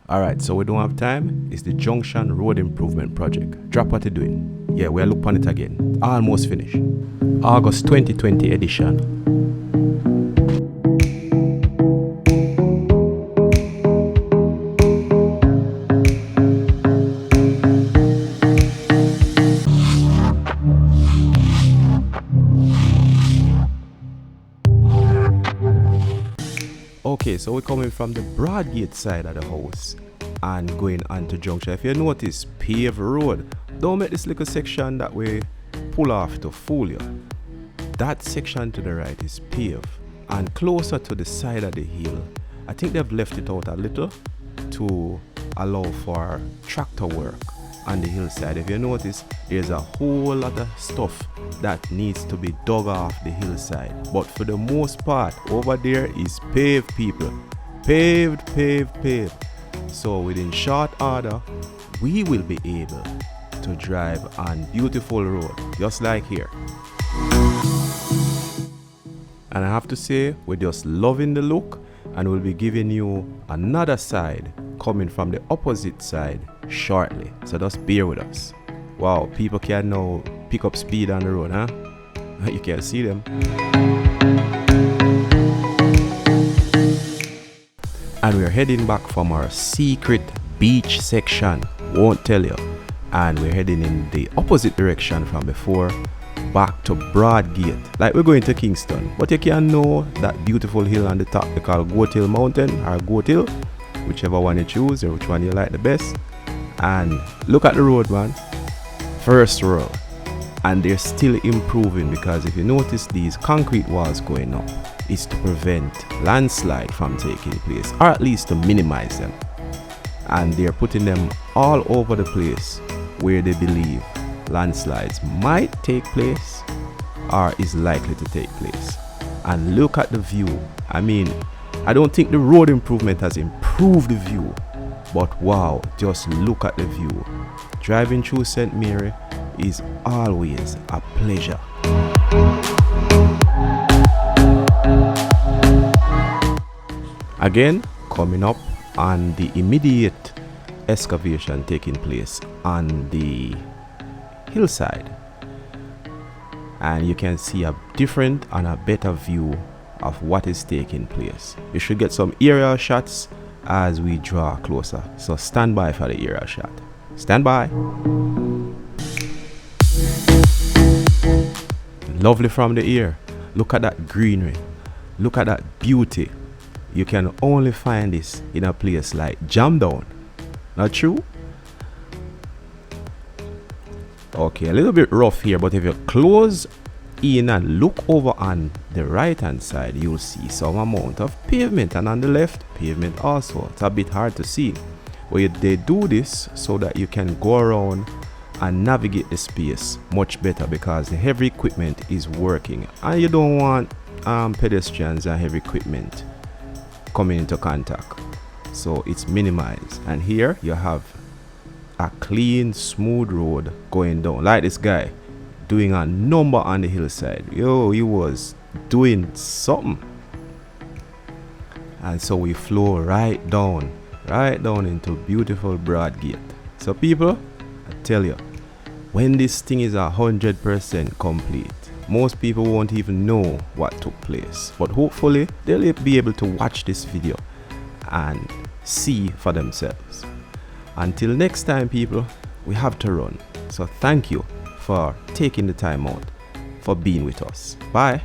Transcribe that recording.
Alright, so we don't have time. It's the Junction Road Improvement Project. Drop what you're doing. Yeah, we'll look on it again. Almost finished. August 2020 edition. Okay, so we're coming from the Broadgate side of the house and going on to Junction. If you notice, paved road. Don't make this little section that we pull off to fool you. That section to the right is paved, and closer to the side of the hill, I think they've left it out a little to allow for tractor work on the hillside. If you notice, there's a whole lot of stuff that needs to be dug off the hillside, but for the most part over there is paved, people. Paved. So within short order we will be able to drive on beautiful road just like here. And I have to say, we're just loving the look, and we'll be giving you another side coming from the opposite side shortly, so just bear with us. Wow, people can now pick up speed on the road, huh? You can see them. And we're heading back from our secret beach section, won't tell you. And we're heading in the opposite direction from before, back to Broadgate. Like we're going to Kingston, but you can know that beautiful hill on the top they call Goat Hill Mountain or Goat Hill, whichever one you choose or which one you like the best. And look at the road, man. First row. And they're still improving, because if you notice, these concrete walls going up is to prevent landslide from taking place, or at least to minimize them. And they're putting them all over the place where they believe landslides might take place or is likely to take place. And look at the view. I mean, I don't think the road improvement has improved the view, but wow, just look at the view. Driving through St. Mary is always a pleasure. Again, coming up on the immediate excavation taking place on the hillside, and you can see a different and a better view of what is taking place. You should get some aerial shots as we draw closer, so stand by for the aerial shot. Stand by. Lovely from the air. Look at that greenery. Look at that beauty. You can only find this in a place like Jamdown. Not true? Okay, a little bit rough here, but if you close in and look over on the right hand side, you'll see some amount of pavement, and on the left, pavement also. It's a bit hard to see. Well, they do this so that you can go around and navigate the space much better, because the heavy equipment is working, and you don't want pedestrians and heavy equipment coming into contact, so it's minimized. And here you have a clean, smooth road going down, like this guy doing a number on the hillside. Yo, he was doing something. And so we flow right down into beautiful Broadgate. So people, I tell you, when this thing is 100% complete, most people won't even know what took place, but hopefully they'll be able to watch this video and see for themselves. Until next time, people, we have to run. So thank you for taking the time out for being with us. Bye.